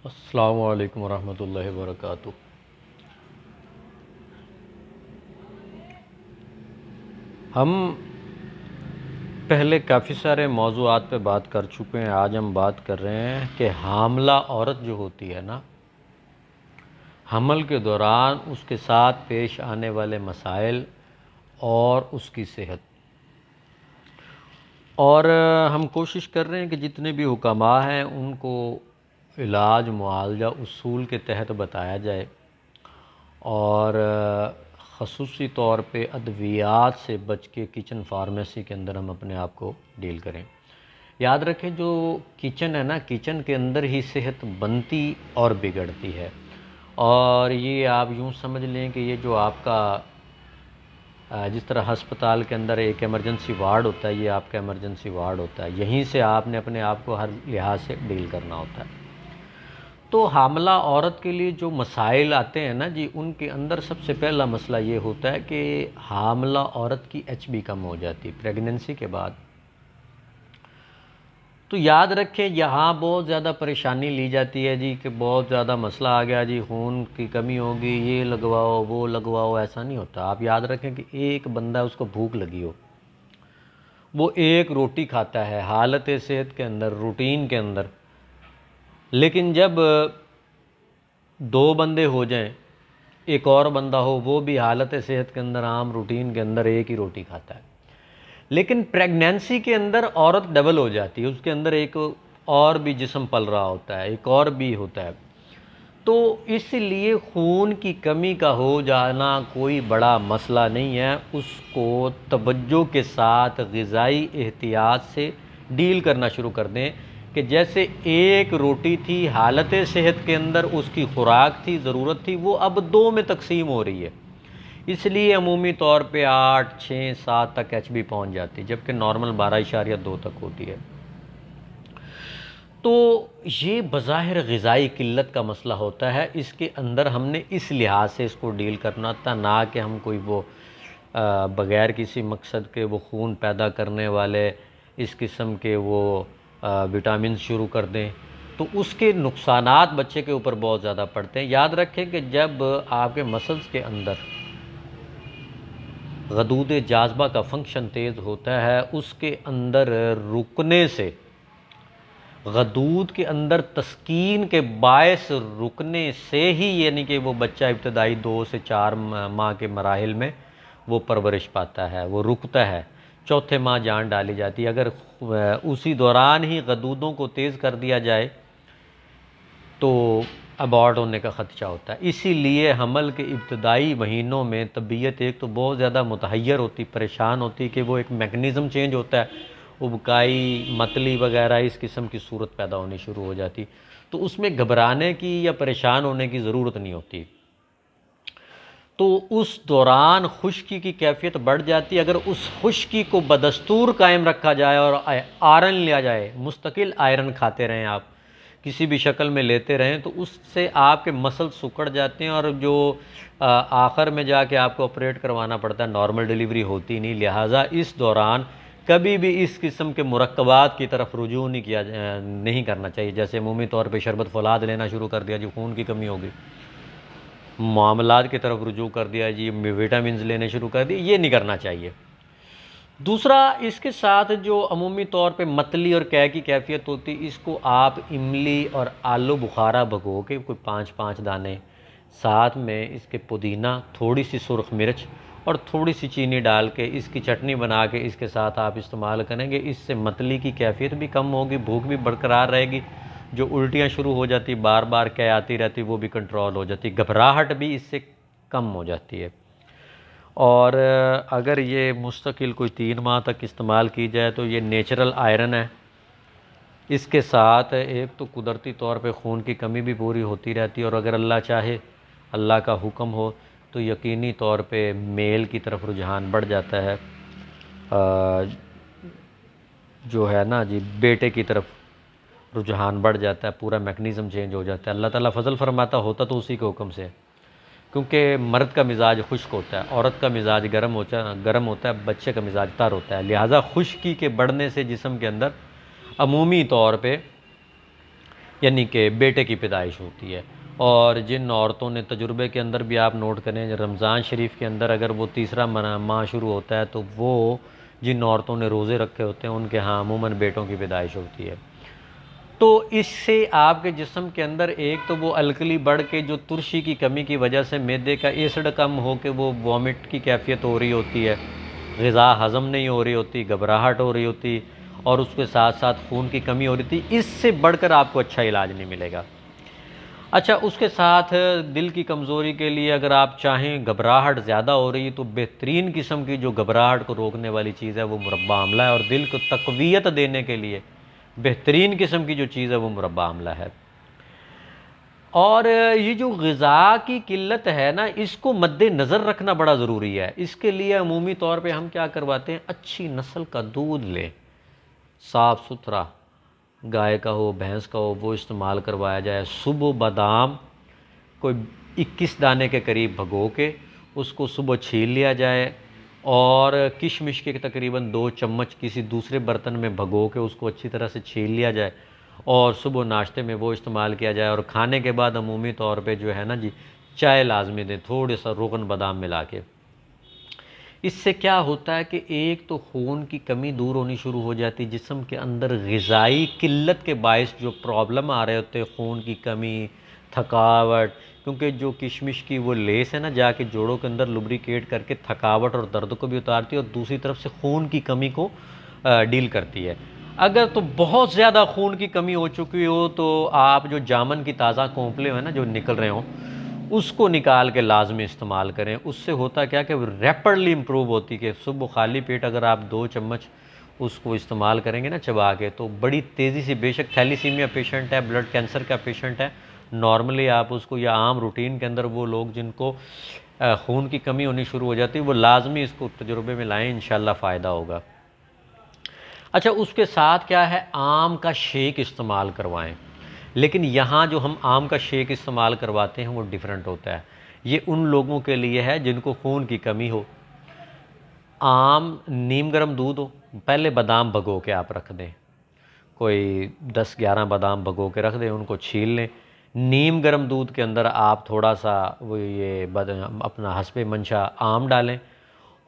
अस्सलामु अलैकुम वरहमतुल्लाहि वबरकातुहू। हम पहले काफ़ी सारे मौज़ूआत पे बात कर चुके हैं। आज हम बात कर रहे हैं कि हामला औरत जो होती है ना, हमल के दौरान उसके साथ पेश आने वाले मसाइल और उसकी सेहत। और हम कोशिश कर रहे हैं कि जितने भी हुक्मा हैं उनको इलाज मुआवजा उसूल के तहत बताया जाए और ख़ुसूसी तौर पे अद्वियात से बच के किचन फार्मेसी के अंदर हम अपने आप को डील करें। याद रखें, जो किचन है ना, किचन के अंदर ही सेहत बनती और बिगड़ती है। और ये आप यूँ समझ लें कि ये जो आपका जिस तरह अस्पताल के अंदर एक इमरजेंसी वार्ड होता है, ये आपका इमरजेंसी वार्ड होता है। यहीं से आपने अपने आप को हर लिहाज से डील करना होता है। तो हामला औरत के लिए जो मसाइल आते हैं ना जी, उनके अंदर सबसे पहला मसला ये होता है कि हामला औरत की एचबी कम हो जाती है प्रेगनेंसी के बाद। तो याद रखें, यहाँ बहुत ज़्यादा परेशानी ली जाती है जी कि बहुत ज़्यादा मसला आ गया जी, खून की कमी होगी, ये लगवाओ वो लगवाओ। ऐसा नहीं होता। आप याद रखें कि एक बंदा, उसको भूख लगी हो, वो एक रोटी खाता है हालत सेहत के अंदर, रूटीन के अंदर। लेकिन जब दो बंदे हो जाएं, एक और बंदा हो, वो भी हालत सेहत के अंदर, आम रूटीन के अंदर एक ही रोटी खाता है। लेकिन प्रेगनेंसी के अंदर औरत डबल हो जाती है, उसके अंदर एक और भी जिस्म पल रहा होता है, एक और भी होता है। तो इसलिए खून की कमी का हो जाना कोई बड़ा मसला नहीं है। उसको तवज्जो के साथ ग़िज़ाई एहतियात से डील करना शुरू कर दें कि जैसे एक रोटी थी हालत सेहत के अंदर, उसकी खुराक थी, ज़रूरत थी, वो अब दो में तकसीम हो रही है। इसलिए अमूमी तौर पे 8, 6, 7 तक एचबी पहुंच जाती है, जबकि नॉर्मल 12.2 तक होती है। तो ये बज़ाहिर ग़िज़ाई किल्लत का मसला होता है। इसके अंदर हमने इस लिहाज से इसको डील करना था, ना कि हम कोई वो बग़ैर किसी मकसद के वो खून पैदा करने वाले इस किस्म के वो विटामिन शुरू कर दें। तो उसके नुकसानात बच्चे के ऊपर बहुत ज़्यादा पड़ते हैं। याद रखें कि जब आपके मसल्स के अंदर गदूद जाज़बा का फंक्शन तेज़ होता है, उसके अंदर रुकने से, गदूद के अंदर तस्कीन के बायस रुकने से ही, यानी कि वो बच्चा इब्तदाई 2 से 4 माह के मराहिल में वो परवरिश पाता है, वो रुकता है। चौथे माह जान डाली जाती है। अगर उसी दौरान ही गदूदों को तेज़ कर दिया जाए तो अबॉर्ट होने का ख़दशा होता है। इसीलिए हमल के इब्तदाई महीनों में तबीयत एक तो बहुत ज़्यादा मुतहैयर होती, परेशान होती कि वो एक मैकेनिज़्म चेंज होता है, उबकाई, मतली वगैरह इस किस्म की सूरत पैदा होनी शुरू हो जाती। तो उसमें घबराने की या परेशान होने की ज़रूरत नहीं होती। तो उस दौरान खुश्की की कैफियत बढ़ जाती है। अगर उस खुश्की को बदस्तूर कायम रखा जाए और आयरन लिया जाए, मुस्तकिल आयरन खाते रहें, आप किसी भी शक्ल में लेते रहें, तो उससे आपके मसल सुकड़ जाते हैं और जो आखिर में जाके आपको ऑपरेट करवाना पड़ता है, नॉर्मल डिलीवरी होती नहीं। लिहाजा इस दौरान कभी भी इस किस्म के मुरक्कबात की तरफ रुजू नहीं करना चाहिए। जैसे अमूमी तौर पे शरबत फौलाद लेना शुरू कर दिया, जो खून की कमी होगी, मामलात की तरफ रुजू कर दिया जी, विटामिन लेने शुरू कर दिए, ये नहीं करना चाहिए। दूसरा, इसके साथ जो अमूमी तौर पे मतली और कै की कैफियत होती, इसको आप इमली और आलू बुखारा भगो के कोई 5-5 दाने, साथ में इसके पुदीना, थोड़ी सी सुरख मिर्च और थोड़ी सी चीनी डाल के इसकी चटनी बना के इसके साथ आप इस्तेमाल करेंगे। इससे मतली की कैफियत भी कम होगी, भूख भी बरकरार रहेगी, जो उल्टियाँ शुरू हो जाती, बार बार कै आती रहती, वो भी कंट्रोल हो जाती, घबराहट भी इससे कम हो जाती है। और अगर ये मुस्तकिल कोई 3 माह तक इस्तेमाल की जाए तो ये नेचुरल आयरन है। इसके साथ एक तो कुदरती तौर पे खून की कमी भी पूरी होती रहती है, और अगर अल्लाह चाहे, अल्लाह का हुक्म हो, तो यकीनी तौर पे मेल की तरफ रुझान बढ़ जाता है, जो है ना जी, बेटे की तरफ रुझान बढ़ जाता है, पूरा मैकेनिज़्म चेंज हो जाता है। अल्लाह ताला फजल फरमाता, होता तो उसी के हुक्म से, क्योंकि मर्द का मिजाज खुश्क होता है, औरत का मिजाज गर्म होता है, बच्चे का मिजाज तर होता है। लिहाजा खुश्की के बढ़ने से जिस्म के अंदर अमूमी तौर पे यानी कि बेटे की पैदाइश होती है। और जिन औरतों ने तजुर्बे के अंदर भी आप नोट करें, रमज़ान शरीफ के अंदर अगर वो तीसरा माह शुरू होता है तो वो जिन औरतों ने रोज़े रखे होते हैं उनके यहाँ अमूमन बेटों की पैदाइश होती है। तो इससे आपके जिस्म के अंदर एक तो वो अलकली बढ़ के जो तुरशी की कमी की वजह से मैदे का एसिड कम हो के वो वॉमिट की कैफियत हो रही होती है, ग़िज़ा हज़म नहीं हो रही होती, घबराहट हो रही होती, और उसके साथ साथ खून की कमी हो रही थी। इससे बढ़कर आपको अच्छा इलाज नहीं मिलेगा। अच्छा, उसके साथ दिल की कमज़ोरी के लिए अगर आप चाहें, घबराहट ज़्यादा हो रही है, तो बेहतरीन किस्म की जो घबराहट को रोकने वाली चीज़ है वो मुरब्बा आमला है। और दिल को तक़वियत देने के लिए बेहतरीन किस्म की जो चीज़ है वो मुरब्बा आमला है। और ये जो ग़िज़ा की किल्लत है ना, इसको मद्देनज़र रखना बड़ा ज़रूरी है। इसके लिए अमूमी तौर पे हम क्या करवाते हैं, अच्छी नस्ल का दूध लें, साफ़ सुथरा, गाय का हो, भैंस का हो, वो इस्तेमाल करवाया जाए। सुबह बादाम कोई 21 दाने के करीब भगो के उसको सुबह छील लिया जाए, और किशमिश के तकरीबन 2 चम्मच किसी दूसरे बर्तन में भगो के उसको अच्छी तरह से छील लिया जाए, और सुबह नाश्ते में वो इस्तेमाल किया जाए। और खाने के बाद अमूमी तौर पे जो है ना जी, चाय लाजमी दें, थोड़े सा रोगन बादाम मिला के। इससे क्या होता है कि एक तो खून की कमी दूर होनी शुरू हो जाती है, जिस्म के अंदर ग़िज़ाई किल्लत के बायस जो प्रॉब्लम आ रहे होते हैं, खून की कमी, थकावट, क्योंकि जो किशमिश की वो लेस है ना, जाके जोड़ों के अंदर लुब्रिकेट करके थकावट और दर्द को भी उतारती है, और दूसरी तरफ से खून की कमी को डील करती है। अगर तो बहुत ज़्यादा खून की कमी हो चुकी हो तो आप जो जामन की ताज़ा कोंपले हैं ना जो निकल रहे हों, उसको निकाल के लाजमी इस्तेमाल करें। उससे होता क्या कि रैपिडली इम्प्रूव होती कि सुबह खाली पेट अगर आप 2 चम्मच उसको इस्तेमाल करेंगे ना चबा के, तो बड़ी तेज़ी से, बेशक थैलीसीमिया पेशेंट है, ब्लड कैंसर का पेशेंट है, नॉर्मली आप उसको, या आम रूटीन के अंदर वो लोग जिनको खून की कमी होनी शुरू हो जाती है, वो लाजमी इसको तजुर्बे में लाएँ, इंशाल्लाह फ़ायदा होगा। अच्छा, उसके साथ क्या है, आम का शेक इस्तेमाल करवाएं। लेकिन यहाँ जो हम आम का शेक इस्तेमाल करवाते हैं वो डिफरेंट होता है। ये उन लोगों के लिए है जिनको खून की कमी हो। आम, नीम गर्म दूध हो, पहले बादाम भगो के आप रख दें, कोई 10-11 बादाम भगो के रख दें, उनको छील लें। नीम गर्म दूध के अंदर आप थोड़ा सा वो ये अपना हस्बे मंशा आम डालें,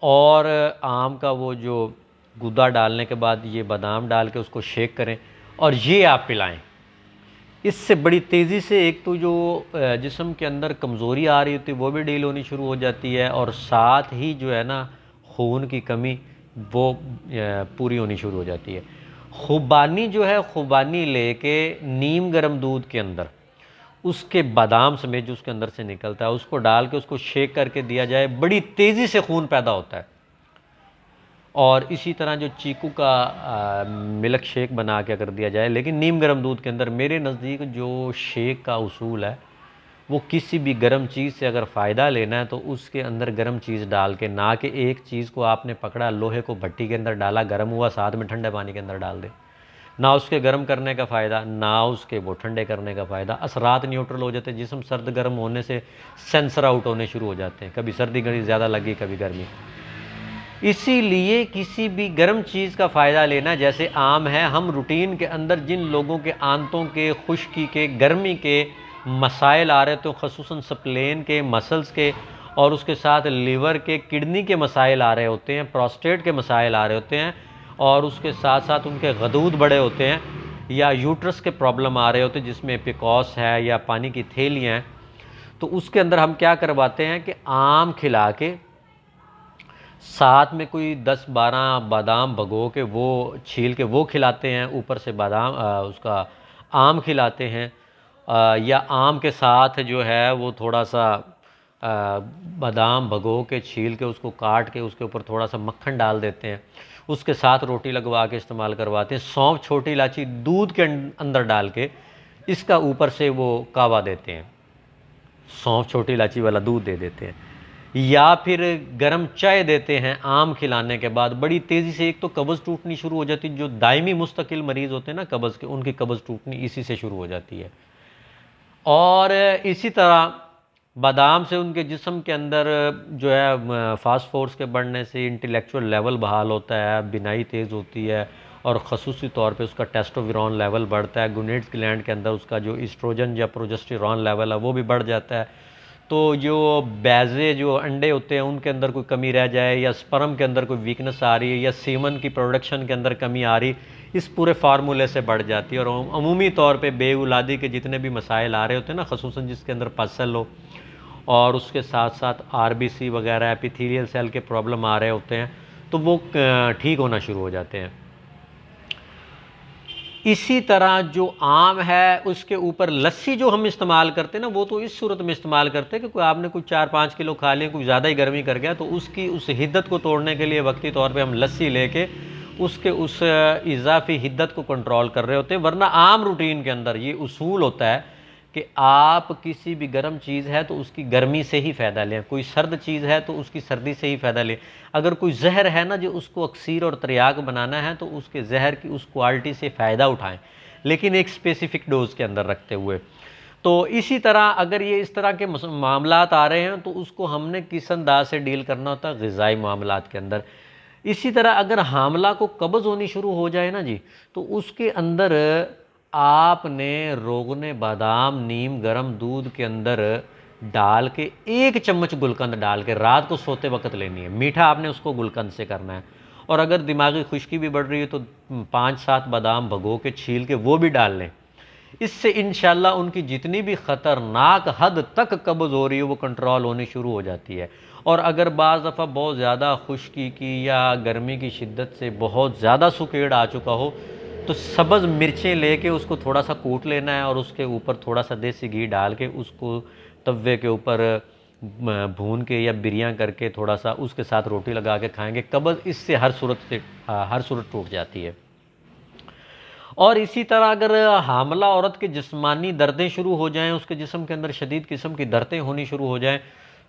और आम का वो जो गूदा डालने के बाद ये बादाम डाल के उसको शेक करें, और ये आप पिलाएं। इससे बड़ी तेज़ी से एक तो जो जिस्म के अंदर कमज़ोरी आ रही होती है वो भी डील होनी शुरू हो जाती है, और साथ ही जो है ना खून की कमी वो पूरी होनी शुरू हो जाती है। खुबानी जो है, खुबानी लेके नीम गर्म दूध के अंदर उसके बादाम समेत जो उसके अंदर से निकलता है उसको डाल के उसको शेक करके दिया जाए, बड़ी तेज़ी से खून पैदा होता है। और इसी तरह जो चीकू का मिल्क शेक बना के अगर दिया जाए, लेकिन नीम गर्म दूध के अंदर, मेरे नज़दीक जो शेक का उसूल है वो किसी भी गर्म चीज़ से अगर फ़ायदा लेना है तो उसके अंदर गर्म चीज़ डाल के, ना कि एक चीज़ को आपने पकड़ा, लोहे को भट्टी के अंदर डाला, गर्म हुआ, साथ में ठंडे पानी के अंदर डाल दे, ना उसके गर्म करने का फ़ायदा, ना उसके वो ठंडे करने का फ़ायदा। असरात न्यूट्रल हो जाते हैं, जिस्म सर्द गर्म होने से सेंसर आउट होने शुरू हो जाते हैं, कभी सर्दी घड़ी ज़्यादा लगी, कभी गर्मी। इसीलिए किसी भी गर्म चीज़ का फ़ायदा लेना, जैसे आम है, हम रूटीन के अंदर जिन लोगों के आंतों के, खुश्की के, गर्मी के मसाइल आ रहे तो ख़ुसूसन स्प्लेन के, मसल्स के, और उसके साथ लीवर के, किडनी के मसाइल आ रहे होते हैं, प्रोस्टेट के मसाइल आ रहे होते हैं, और उसके साथ साथ उनके गदूद बड़े होते हैं, या यूट्रस के प्रॉब्लम आ रहे होते हैं जिसमें पिकॉस है या पानी की थैलियाँ हैं, तो उसके अंदर हम क्या करवाते हैं कि आम खिला के साथ में कोई 10-12 बादाम भगो के वो छील के वो खिलाते हैं, ऊपर से बादाम उसका आम खिलाते हैं, या आम के साथ जो है वो थोड़ा सा बादाम भगो के छील के उसको काट के उसके ऊपर थोड़ा सा मक्खन डाल देते हैं, उसके साथ रोटी लगवा के इस्तेमाल करवाते हैं। सौंफ, छोटी इलायची दूध के अंदर डाल के इसका ऊपर से वो कावा देते हैं, सौंफ छोटी इलायची वाला दूध दे देते हैं, या फिर गरम चाय देते हैं आम खिलाने के बाद। बड़ी तेज़ी से एक तो कब्ज़ टूटनी शुरू हो जाती है, जो दायमी मुस्तकिल मरीज़ होते हैं ना कब्ज़ के, उनकी कब्ज़ टूटनी इसी से शुरू हो जाती है। और इसी तरह बादाम से उनके जिस्म के अंदर जो है फास्फोर्स के बढ़ने से इंटेलेक्चुअल लेवल बहाल होता है, बिनाई तेज़ होती है, और ख़ुसूसी तौर पे उसका टेस्टोस्टेरोन लेवल बढ़ता है, गोनेड्स ग्लैंड के अंदर उसका जो एस्ट्रोजन या प्रोजेस्टेरॉन लेवल है वो भी बढ़ जाता है। तो जो बैजे जो अंडे होते हैं उनके अंदर कोई कमी रह जाए, या स्पर्म के अंदर कोई वीकनेस आ रही है, या सीमन की प्रोडक्शन के अंदर कमी आ रही, इस पूरे फार्मूले से बढ़ जाती है। और अमूमी तौर पे बेऔलादी के जितने भी मसाइल आ रहे होते हैं ना, ख़ुसूसन जिसके अंदर पसल हो और उसके साथ साथ आरबीसी वगैरह एपिथेलियल सेल के प्रॉब्लम आ रहे होते हैं, तो वो ठीक होना शुरू हो जाते हैं। इसी तरह जो आम है उसके ऊपर लस्सी जो हम इस्तेमाल करते हैं ना, वो तो इस सूरत में इस्तेमाल करते हैं कि कोई आपने कुछ 4-5 किलो खा लिया, कुछ ज़्यादा ही गर्मी कर गया, तो उसकी उस हिद्दत को तोड़ने के लिए वक्ती तौर पे हम लस्सी लेके उसके उस इजाफी हिद्दत को कंट्रोल कर रहे होते हैं। वरना आम रूटीन के अंदर ये उसूल होता है कि आप किसी भी गर्म चीज़ है तो उसकी गर्मी से ही फ़ायदा लें, कोई सर्द चीज़ है तो उसकी सर्दी से ही फ़ायदा लें। अगर कोई जहर है ना जो उसको अक्सीर और त्रियाग बनाना है, तो उसके जहर की उस क्वालिटी से फ़ायदा उठाएं, लेकिन एक स्पेसिफिक डोज के अंदर रखते हुए। तो इसी तरह अगर ये इस तरह के मामलात आ रहे हैं तो उसको हमने किस अंदाज से डील करना होता है, ग़िज़ाई मामलात के अंदर। इसी तरह अगर हामला को कब्ज़ होनी शुरू हो जाए ना जी, तो उसके अंदर आपने रोगने बादाम नीम गर्म दूध के अंदर डाल के 1 चम्मच गुलकंद डाल के रात को सोते वक्त लेनी है। मीठा आपने उसको गुलकंद से करना है। और अगर दिमागी खुश्की भी बढ़ रही है तो 5-7 बादाम भगो के छील के वो भी डाल लें। इससे इंशाल्लाह उनकी जितनी भी ख़तरनाक हद तक कब्ज़ हो रही है वो कंट्रोल होनी शुरू हो जाती है। और अगर बाज़ दफ़ा बहुत ज़्यादा खुश्की की या गर्मी की शिद्दत से बहुत ज़्यादा सुकेड़ आ चुका हो, तो सब्ज़ मिर्चें लेके उसको थोड़ा सा कूट लेना है और उसके ऊपर थोड़ा सा देसी घी डाल के उसको तवे के ऊपर भून के या बिरियां करके थोड़ा सा उसके साथ रोटी लगा के खाएंगे। कब्ज़ इससे हर सूरत टूट जाती है। और इसी तरह अगर हामला औरत के जिस्मानी दर्दें शुरू हो जाएं, उसके जिस्म के अंदर शदीद किस्म की दर्दें होनी शुरू हो जाएं,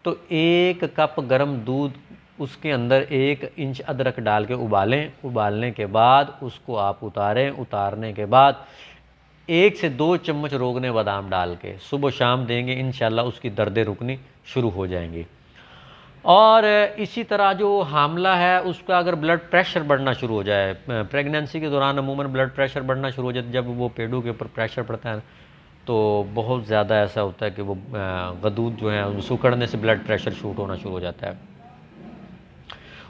तो 1 कप गर्म दूध उसके अंदर 1 इंच अदरक डाल के उबालें। उबालने के बाद उसको आप उतारें। उतारने के बाद 1 से 2 चम्मच रोगने बादाम डाल के सुबह शाम देंगे, इंशाल्लाह उसकी दर्दें रुकनी शुरू हो जाएंगी। और इसी तरह जो हामला है उसका अगर ब्लड प्रेशर बढ़ना शुरू हो जाए, प्रेगनेंसी के दौरान अमूमन ब्लड प्रेशर बढ़ना शुरू हो जाता है, जब वो पेडू के ऊपर प्रेशर पड़ता है तो बहुत ज़्यादा ऐसा होता है कि वो गदूद जो है सुकड़ने से ब्लड प्रेशर शूट होना शुरू हो जाता है।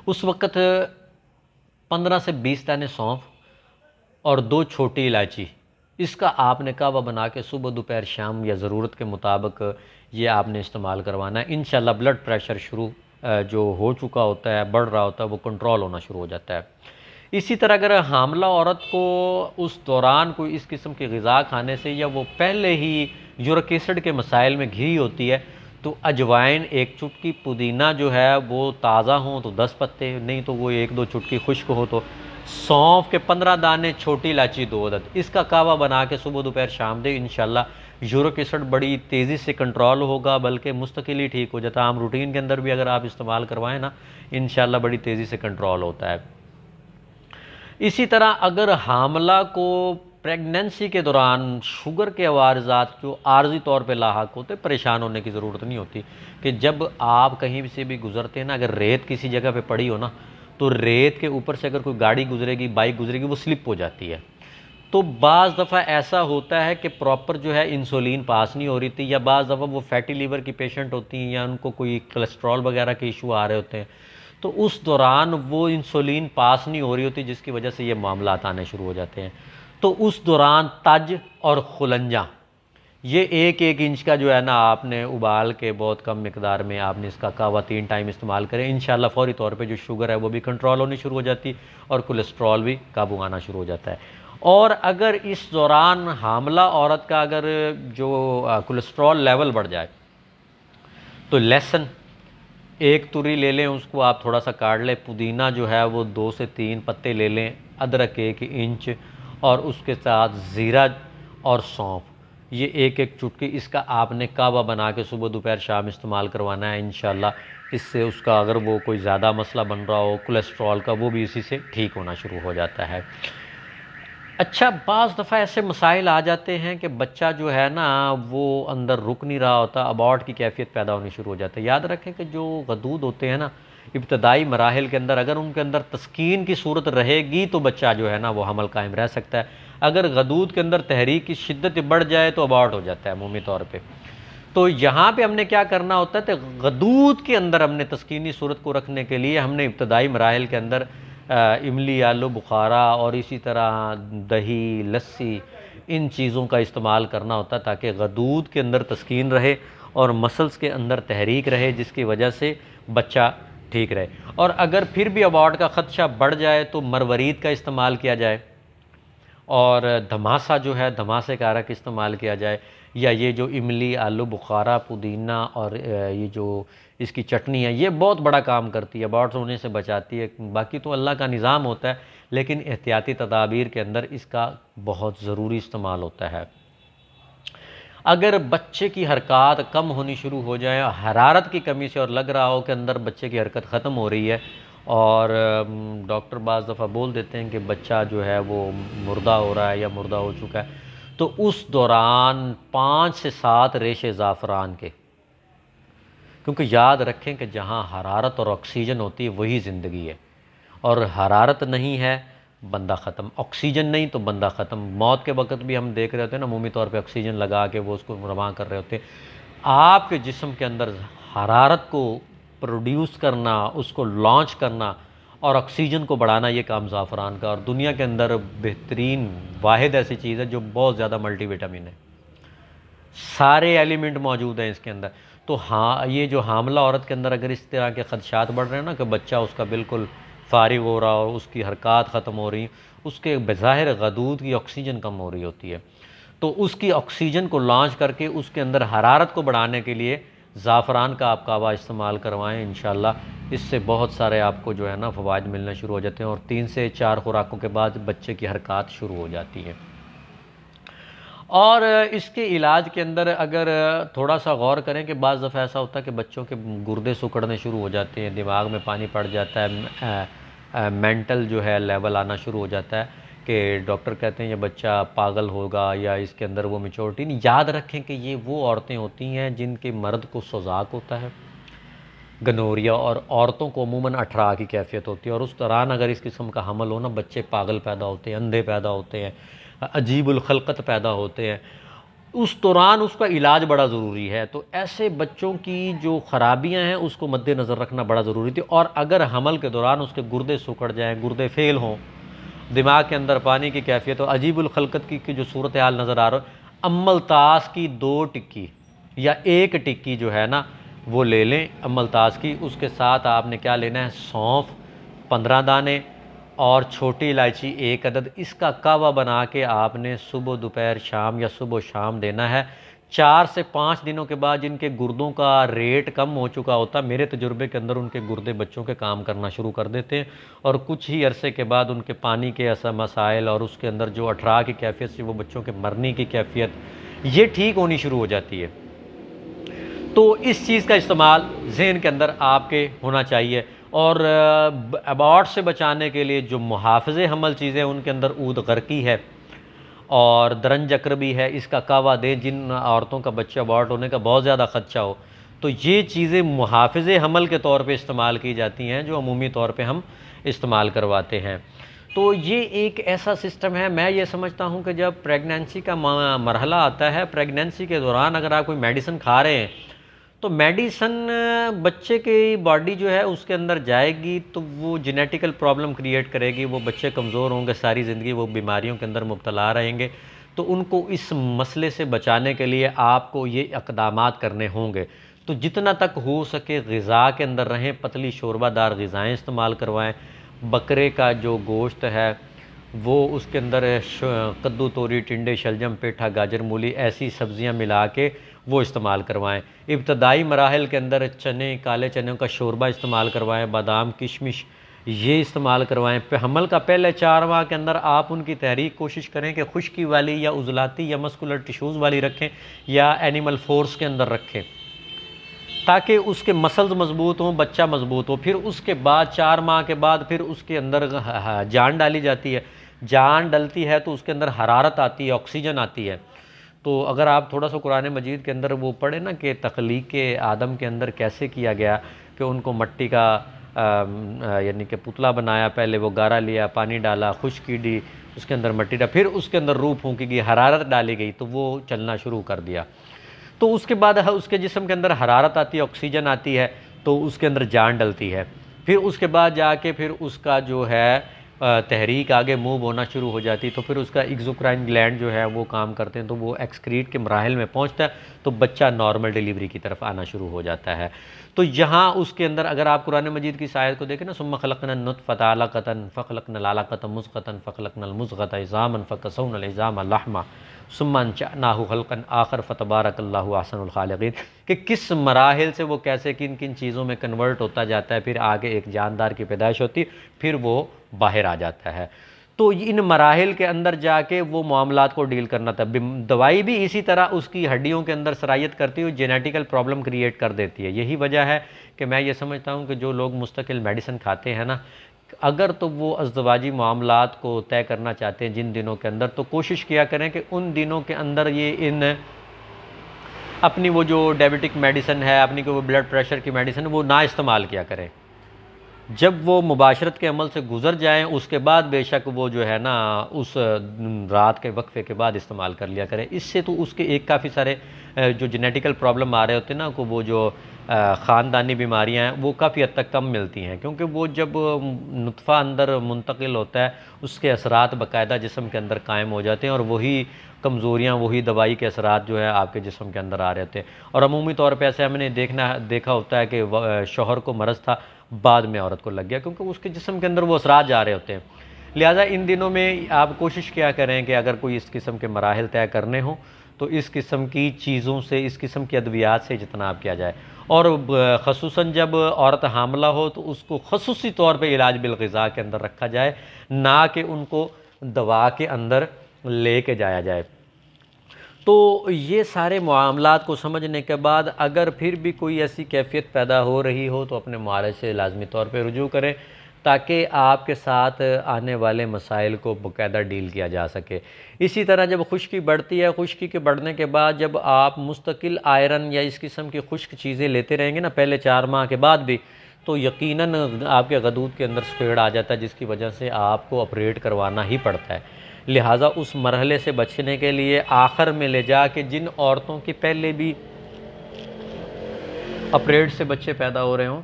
उस वक़्त 15 से 20 दाने सौंफ और 2 छोटी इलायची, इसका आपने कहवा बना के सुबह दोपहर शाम या ज़रूरत के मुताबिक ये आपने इस्तेमाल करवाना है। इंशाल्लाह ब्लड प्रेशर जो हो चुका होता है, बढ़ रहा होता है, वो कंट्रोल होना शुरू हो जाता है। इसी तरह अगर हामला औरत को उस दौरान कोई इस किस्म की ग़िज़ा खाने से, या वो पहले ही यूरिक एसिड के मसाइल में घिरी होती है, तो अजवाइन 1 चुटकी, पुदीना जो है वो ताज़ा हो तो 10 पत्ते, नहीं तो वो 1-2 चुटकी खुश्क हो तो, सौंफ के 15 दाने, छोटी इलायची 2 अदद, इसका कहवा बना के सुबह दोपहर शाम दे। इंशाल्लाह यूरिक एसिड बड़ी तेज़ी से कंट्रोल होगा, बल्कि मुस्तकिल ही ठीक हो जाता है। आम रूटीन के अंदर भी अगर आप इस्तेमाल करवाएं ना, इंशाल्लाह बड़ी तेज़ी से कंट्रोल होता है। इसी तरह अगर हामला को प्रेगनेंसी के दौरान शुगर के अवारजात जो आर्जी तौर पे लाहक होते, परेशान होने की ज़रूरत नहीं होती। कि जब आप कहीं से भी गुजरते हैं ना, अगर रेत किसी जगह पे पड़ी हो ना, तो रेत के ऊपर से अगर कोई गाड़ी गुजरेगी, बाइक गुजरेगी, वो स्लिप हो जाती है। तो बाज़ दफ़ा ऐसा होता है कि प्रॉपर जो है इंसुलिन पास नहीं हो रही थी, या बाज़ दफ़ा वो फैटी लीवर की पेशेंट होती हैं, या उनको कोई कोलेस्ट्रॉल वगैरह के इशू आ रहे होते हैं, तो उस दौरान वो इंसुलिन पास नहीं हो रही होती, जिसकी वजह से ये मामला आने शुरू हो जाते हैं। तो उस दौरान तज और खुलंजा, ये 1-1 इंच का जो है ना, आपने उबाल के बहुत कम मिकदार में आपने इसका कहवा 3 टाइम इस्तेमाल करें। इंशाल्लाह फ़ौरी तौर पे जो शुगर है वो भी कंट्रोल होनी शुरू हो जाती और कोलेस्ट्रॉल भी काबू आना शुरू हो जाता है। और अगर इस दौरान हामला औरत का अगर जो कोलेस्ट्रॉल लेवल बढ़ जाए, तो लहसुन 1 तुरी ले लें, उसको आप थोड़ा सा काट लें। पुदीना जो है वो 2 से 3 पत्ते ले लें। अदरक 1 इंच, और उसके साथ ज़ीरा और सौंफ, ये 1-1 चुटकी, इसका आपने कहवा बना के सुबह दोपहर शाम इस्तेमाल करवाना है। इंशाल्लाह इससे उसका अगर वो कोई ज़्यादा मसला बन रहा हो कोलेस्ट्रॉल का, वो भी इसी से ठीक होना शुरू हो जाता है। अच्छा, बाज़ दफ़ा ऐसे मसाइल आ जाते हैं कि बच्चा जो है ना वो अंदर रुक नहीं रहा होता, अबॉर्ट की कैफ़ियत पैदा होनी शुरू हो जाती है। याद रखें कि जो गदूद होते हैं ना, इब्तदाई मराहिल के अंदर अगर उनके अंदर तस्कीन की सूरत रहेगी तो बच्चा जो है ना वो हमल कायम रह सकता है। अगर गदूद के अंदर तहरीक की शिद्दत बढ़ जाए तो अबॉर्ट हो जाता है अमूमी तौर पे। तो यहाँ पे हमने क्या करना होता है, तो गदूद के अंदर हमने तस्कीनी सूरत को रखने के लिए हमने इब्तदाई मराहिल के अंदर इमली, आलू बुखारा और इसी तरह दही, लस्सी, इन चीज़ों का इस्तेमाल करना होता है ताकि गदूद के अंदर तस्कीन रहे और मसल्स के अंदर तहरीक रहे, जिसकी वजह से बच्चा ठीक रहे। और अगर फिर भी अबॉर्ट का ख़दशा बढ़ जाए तो मरवरीद का इस्तेमाल किया जाए और धमासा जो है धमासे कारक इस्तेमाल किया जाए, या ये जो इमली, आलू बुखारा, पुदीना और ये जो इसकी चटनी है ये बहुत बड़ा काम करती है, अबॉर्ट्स होने से बचाती है। बाकी तो अल्लाह का निज़ाम होता है, लेकिन एहतियाती तदाबीर के अंदर इसका बहुत ज़रूरी इस्तेमाल होता है। अगर बच्चे की हरकत कम होनी शुरू हो जाए हरारत की कमी से और लग रहा हो कि अंदर बच्चे की हरकत ख़त्म हो रही है और डॉक्टर बाज़ दफ़ा बोल देते हैं कि बच्चा जो है वो मुर्दा हो रहा है या मुर्दा हो चुका है, तो उस दौरान 5 से 7 रेशे ज़ाफ़रान के, क्योंकि याद रखें कि जहाँ हरारत और ऑक्सीजन होती है वही ज़िंदगी है, और हरारत नहीं है बंदा ख़त्म, ऑक्सीजन नहीं तो बंदा ख़त्म। मौत के वक्त भी हम देख रहे होते हैं ना, अमूमी तौर पे ऑक्सीजन लगा के वो उसको रवां कर रहे होते हैं। आपके जिस्म के अंदर हरारत को प्रोड्यूस करना, उसको लॉन्च करना और ऑक्सीजन को बढ़ाना, ये काम ज़ाफ़रान का। और दुनिया के अंदर बेहतरीन वाहिद ऐसी चीज़ है जो बहुत ज़्यादा मल्टीविटामिन है, सारे एलिमेंट मौजूद हैं इसके अंदर। तो हाँ, ये जो हामला औरत के अंदर अगर इस तरह के ख़दशात बढ़ रहे हैं ना कि बच्चा उसका बिल्कुल फारिग हो रहा और उसकी हरकत ख़त्म हो रही, उसके बज़ाहिर गदूद की ऑक्सीजन कम हो रही होती है, तो उसकी ऑक्सीजन को लॉन्च करके उसके अंदर हरारत को बढ़ाने के लिए ज़ाफ़रान का आप कावा इस्तेमाल करवाएं। इंशाल्लाह इससे बहुत सारे आपको जो है ना फ़वाइद मिलना शुरू हो जाते हैं और 3 से 4 खुराकों के बाद बच्चे की हरकत शुरू हो जाती है। और इसके इलाज के अंदर अगर थोड़ा सा गौर करें कि बाज़ दफ़ा ऐसा होता है कि बच्चों के गुर्दे सिकुड़ने शुरू हो जाते हैं, दिमाग में पानी पड़ जाता है, मेंटल जो है लेवल आना शुरू हो जाता है कि डॉक्टर कहते हैं ये बच्चा पागल होगा या इसके अंदर वो मैच्योरिटी नहीं। याद रखें कि ये वो औरतें होती हैं जिनके मर्द को सोजाक होता है, गनोरिया, और औरतों को अमूमन अठरा की कैफियत होती है, और उस दौरान अगर इस किस्म का हमल हो ना, बच्चे पागल पैदा होते हैं, अंधे पैदा होते हैं, अजीबुल खलकत पैदा होते हैं। उस दौरान उसका इलाज बड़ा ज़रूरी है। तो ऐसे बच्चों की जो ख़राबियां हैं उसको मद्देनज़र रखना बड़ा ज़रूरी थी। और अगर हमल के दौरान उसके गुर्दे सिकुड़ जाएँ, गुर्दे फेल हों, दिमाग के अंदर पानी की कैफियत हो, अजीबुल खलकत की जो सूरत हाल नज़र आ रहा हो, अम्मलतास की 2 टिक्की या 1 टिक्की जो है ना वो ले लें अम्मलतास की। उसके साथ आपने क्या लेना है, सौंफ 15 दाने और छोटी इलायची 1 अदद, इसका कावा बना के आपने सुबह दोपहर शाम या सुबह शाम देना है। 4 से 5 दिनों के बाद जिनके गुर्दों का रेट कम हो चुका होता है, मेरे तजुर्बे के अंदर उनके गुर्दे बच्चों के काम करना शुरू कर देते हैं, और कुछ ही अरसे के बाद उनके पानी के ऐसा मसाइल और उसके अंदर जो अठरा की कैफियत से वो बच्चों के मरने की कैफियत ये ठीक होनी शुरू हो जाती है। तो इस चीज़ का इस्तेमाल जहन के अंदर आपके होना चाहिए। और अबॉर्ट से बचाने के लिए जो मुहाफ़िज़े हमल चीज़ें उनके अंदर ऊद गर्की है और दरंज अकर भी है, इसका कावा दें जिन औरतों का बच्चा अबॉर्ट होने का बहुत ज़्यादा ख़दशा हो। तो ये चीज़ें मुहाफ़िज़े हमल के तौर पे इस्तेमाल की जाती हैं जो अमूमी तौर पे हम इस्तेमाल करवाते हैं। तो ये एक ऐसा सिस्टम है, मैं ये समझता हूँ कि जब प्रेगनेंसी का मरहला आता है, प्रेगनेंसी के दौरान अगर आप कोई मेडिसिन खा रहे हैं तो मेडिसन बच्चे की बॉडी जो है उसके अंदर जाएगी तो वो जेनेटिकल प्रॉब्लम क्रिएट करेगी, वो बच्चे कमज़ोर होंगे, सारी ज़िंदगी वो बीमारियों के अंदर मुब्तला रहेंगे। तो उनको इस मसले से बचाने के लिए आपको ये इक़दामात करने होंगे। तो जितना तक हो सके ग़िज़ा के अंदर रहें, पतली शोरबादार ग़िज़ाएँ इस्तेमाल करवाएँ। बकरे का जो गोश्त है वो उसके अंदर कद्दू, तोरी, टिंडे, शलजम, पेठा, गाजर, मूली ऐसी सब्ज़ियाँ मिला के वो इस्तेमाल करवाएं। इब्तदाई मराहल के अंदर चने, काले चनों का शोरबा इस्तेमाल करवाएं, बादाम, किशमिश ये इस्तेमाल करवाएं। हमल का पहले 4 माह के अंदर आप उनकी तहरीक कोशिश करें कि खुश्की वाली या उजलाती या मस्कुलर टिश्यूज़ वाली रखें या एनिमल फोर्स के अंदर रखें ताकि उसके मसल्स मजबूत हों, बच्चा मजबूत हो। फिर उसके बाद 4 माह के बाद फिर उसके अंदर जान डाली जाती है। जान डलती है तो उसके अंदर हरारत आती है, ऑक्सीजन आती है। तो अगर आप थोड़ा सा कुरान मजीद के अंदर वो पढ़े ना कि तख्लीक आदम के अंदर कैसे किया गया कि उनको मट्टी का यानी कि पुतला बनाया, पहले वो गारा लिया, पानी डाला, खुश्की दी, उसके अंदर मिट्टी डाली, फिर उसके अंदर रूह फूंकी गई, हरारत डाली गई तो वो चलना शुरू कर दिया। तो उसके बाद उसके जिस्म के अंदर हरारत आती है, ऑक्सीजन आती है, तो उसके अंदर जान डलती है। फिर उसके बाद जाके फिर उसका जो है तहरीक आगे मूव होना शुरू हो जाती है, तो फिर उसका एक्सोक्राइन ग्लैंड जो है वो काम करते हैं, तो वो एक्सक्रीट के मराहल में पहुंचता है, तो बच्चा नॉर्मल डिलीवरी की तरफ आना शुरू हो जाता है। तो यहाँ उसके अंदर अगर आप कुरान मजीद की आयत को देखें ना, सुम्मा खलक़ना नुत्फ़ता अलक़तन फ़ख़लक़ना अलक़तन मुज़ग़तन फ़ख़लक़ना मुज़ग़ता इज़ामन फ़कसौना इज़ाम लहमा सुम्मा अंशअनाहु ख़ल्क़न आख़र फ़तबारकल्लाहु अहसनुल ख़ालिक़ीन, कि किस मराहिल से वो कैसे किन किन चीज़ों में कन्वर्ट होता जाता है, फिर आगे एक जानदार की पैदाइश होती, फिर वो बाहर आ जाता है। तो इन मराहिल के अंदर जाके वो मामलात को डील करना था। दवाई भी इसी तरह उसकी हड्डियों के अंदर सरायत करती हुई जेनेटिकल प्रॉब्लम क्रिएट कर देती है। यही वजह है कि मैं ये समझता हूँ कि जो लोग मुस्तकिल मेडिसिन खाते हैं ना, अगर तो वो अज़दवाजी मामलात को तय करना चाहते हैं जिन दिनों के अंदर, तो कोशिश किया करें कि उन दिनों के अंदर ये इन अपनी वो जो डायबिटिक मेडिसिन है, अपनी वो ब्लड प्रेशर की मेडिसिन, वो ना इस्तेमाल किया करें। जब वो मुबाशरत के अमल से गुजर जाएं उसके बाद बेशक वो जो है ना उस रात के वक्फे के बाद इस्तेमाल कर लिया करें। इससे तो उसके एक काफ़ी सारे जो जेनेटिकल प्रॉब्लम आ रहे होते हैं ना, को वो जो ख़ानदानी बीमारियां हैं वो काफ़ी हद तक कम मिलती हैं, क्योंकि वो जब नुतफ़ा अंदर मुंतकिल होता है उसके असरात बाकायदा जिस्म के अंदर कायम हो जाते हैं, और वही कमज़ोरियाँ, वही दवाई के असरात जो है आपके जिस्म के अंदर आ रहे होते हैं। और अमूमी तौर पे ऐसे हमने देखा होता है कि शौहर को मरज़ था, बाद में औरत को लग गया, क्योंकि उसके जिस्म के अंदर वो असरात जा रहे होते हैं। लिहाजा इन दिनों में आप कोशिश किया करें कि अगर कोई इस किस्म के मराहिल तय करने हों तो इस किस्म की चीज़ों से, इस किस्म की अद्वियात से इजतनाब किया जाए। और ख़ुसूसन जब औरत हामला हो तो उसको ख़ुसूसी तौर पे इलाज बिलग़िज़ा के अंदर रखा जाए, ना कि उनको दवा के अंदर ले के जाया जाए। तो ये सारे मामलात को समझने के बाद अगर फिर भी कोई ऐसी कैफियत पैदा हो रही हो तो अपने मुआलिज से लाजमी तौर पे रुजू करें, ताकि आपके साथ आने वाले मसाइल को बाकायदा डील किया जा सके। इसी तरह जब खुश्की बढ़ती है, खुश्की के बढ़ने के बाद जब आप मुस्तकिल आयरन या इस किस्म की खुश्क चीज़ें लेते रहेंगे ना पहले 4 माह के बाद भी, तो यकीनन आपके गदूद के अंदर स्फेड़ आ जाता है, जिसकी वजह से आपको ऑपरेट करवाना ही पड़ता है। लिहाजा उस मरहले से बचने के लिए आखिर में ले जा के जिन औरतों के पहले भी ऑपरेट से बच्चे पैदा हो रहे हों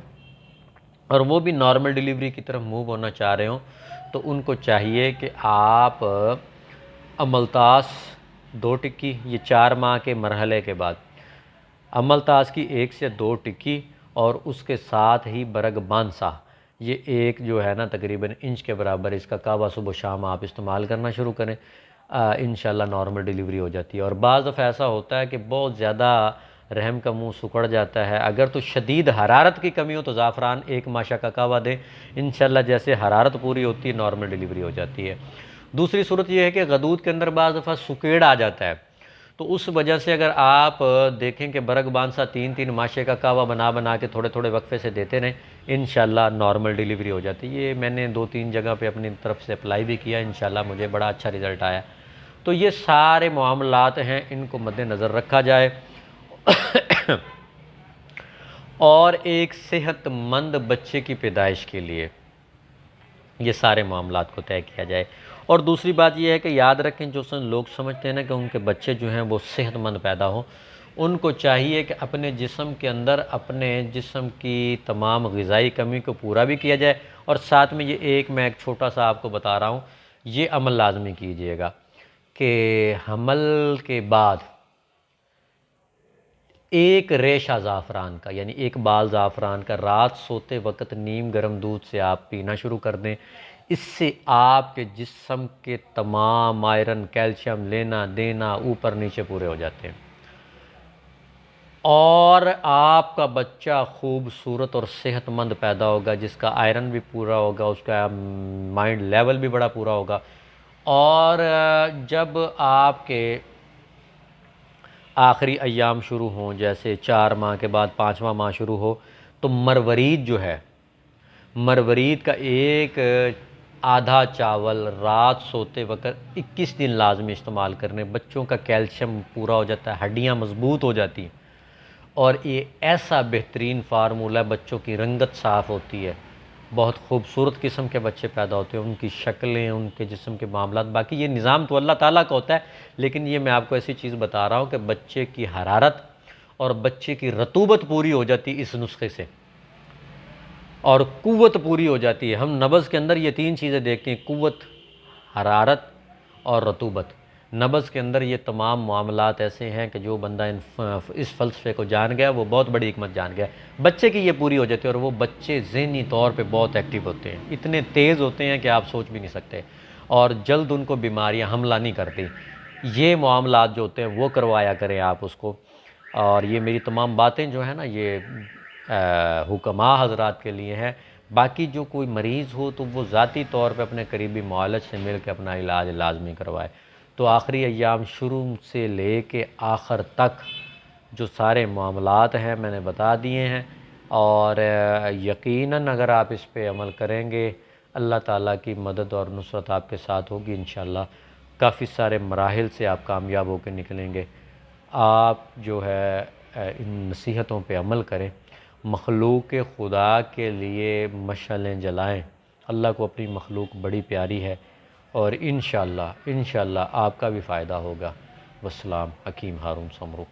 और वो भी नॉर्मल डिलीवरी की तरफ मूव होना चाह रहे हों, तो उनको चाहिए कि आप अमलतास 2 टिक्की, ये 4 माह के मरहले के बाद अमलतास की 1 से 2 टिक्की, और उसके साथ ही बरग बांसा, ये एक जो है ना तकरीबन इंच के बराबर इसका कावा सुबह शाम आप इस्तेमाल करना शुरू करें, इंशाल्लाह नॉर्मल डिलीवरी हो जाती है। और बाज़ दफ़ा ऐसा होता है कि बहुत ज़्यादा रहम का मुंह सुकड़ जाता है, अगर तो शदीद हरारत की कमी हो तो ज़ाफ़रान 1 माशा का कावा दें, इंशाल्लाह जैसे हरारत पूरी होती है नॉर्मल डिलीवरी हो जाती है। दूसरी सूरत यह है कि गदूद के अंदर बाज़ दफ़ा सुकेड़ आ जाता है, तो उस वजह से अगर आप देखें कि बरग बांसा 3-3 माशे का कावा बना के थोड़े थोड़े वक्फे से देते रहें, इंशाल्लाह नॉर्मल डिलीवरी हो जाती है। ये मैंने 2-3 जगह पे अपनी तरफ से अप्लाई भी किया, इंशाल्लाह मुझे बड़ा अच्छा रिज़ल्ट आया। तो ये सारे मामलात हैं, इनको मद्देनज़र रखा जाए और एक सेहतमंद बच्चे की पैदाइश के लिए ये सारे मामलात को तय किया जाए। और दूसरी बात ये है कि याद रखें, जो लोग समझते हैं ना कि उनके बच्चे जो हैं वो सेहतमंद पैदा हों, उनको चाहिए कि अपने जिस्म के अंदर अपने जिस्म की तमाम ग़िज़ाई कमी को पूरा भी किया जाए, और साथ में ये मैं एक छोटा सा आपको बता रहा हूँ, ये अमल लाजमी कीजिएगा कि हमल के बाद एक रेशा ज़ाफ़रान का, यानी एक बाल ज़ाफ़रान का रात सोते वक्त नीम गर्म दूध से आप पीना शुरू कर दें। इससे आपके जिस्म के तमाम आयरन, कैल्शियम लेना देना ऊपर नीचे पूरे हो जाते हैं, और आपका बच्चा खूबसूरत और सेहतमंद पैदा होगा, जिसका आयरन भी पूरा होगा, उसका माइंड लेवल भी बड़ा पूरा होगा। और जब आपके आखिरी अय्याम शुरू हों, जैसे 4 माह के बाद 5वां माह शुरू हो, तो मरवरीद जो है, मरवरीद का एक आधा चावल रात सोते वक्त 21 दिन लाजमी इस्तेमाल करने, बच्चों का कैल्शियम पूरा हो जाता है, हड्डियाँ मजबूत हो जाती हैं, और ये ऐसा बेहतरीन फार्मूला, बच्चों की रंगत साफ़ होती है, बहुत खूबसूरत किस्म के बच्चे पैदा होते हैं, उनकी शक्लें, उनके जिस्म के मामलात। बाकी ये निज़ाम तो अल्लाह ताला का होता है, लेकिन ये मैं आपको ऐसी चीज़ बता रहा हूँ कि बच्चे की हरारत और बच्चे की रतूबत पूरी हो जाती है इस नुस्खे से, और कुव्वत पूरी हो जाती है। हम नब्ज़ के अंदर ये तीन चीज़ें देखते हैं, कुव्वत, हरारत और रतूबत। नब्ज़ के अंदर ये तमाम मामलात ऐसे हैं कि जो बंदा इस फ़लसफ़े को जान गया वो बहुत बड़ी हिकमत जान गया। बच्चे की ये पूरी हो जाती है, और वो बच्चे ज़हनी तौर पे बहुत एक्टिव होते हैं, इतने तेज़ होते हैं कि आप सोच भी नहीं सकते, और जल्द उनको बीमारियां हमला नहीं करती। ये मामलात जो होते हैं वो करवाया करें आप उसको। और ये मेरी तमाम बातें जो है ना, ये हुक्मा हज़रात के लिए हैं। बाकी जो कोई मरीज़ हो तो वो ज़ाती तौर पे अपने करीबी मुआलिज से मिल के अपना इलाज लाजमी करवाए। तो आखिरी अय्याम शुरू से ले के आखिर तक जो सारे मामलात हैं मैंने बता दिए हैं, और यकीनन अगर आप इस पे अमल करेंगे अल्लाह ताला की मदद और नुसरत आपके साथ होगी इंशाअल्लाह। काफ़ी सारे मराहिल से आप कामयाब होकर निकलेंगे। आप जो है इन नसीहतों पे अमल करें, मखलूक खुदा के लिए मशअलें जलाएं। अल्लाह को अपनी मखलूक बड़ी प्यारी है, और इंशाअल्लाह आपका भी फ़ायदा होगा। वस्सलाम। हकीम हारून समरू।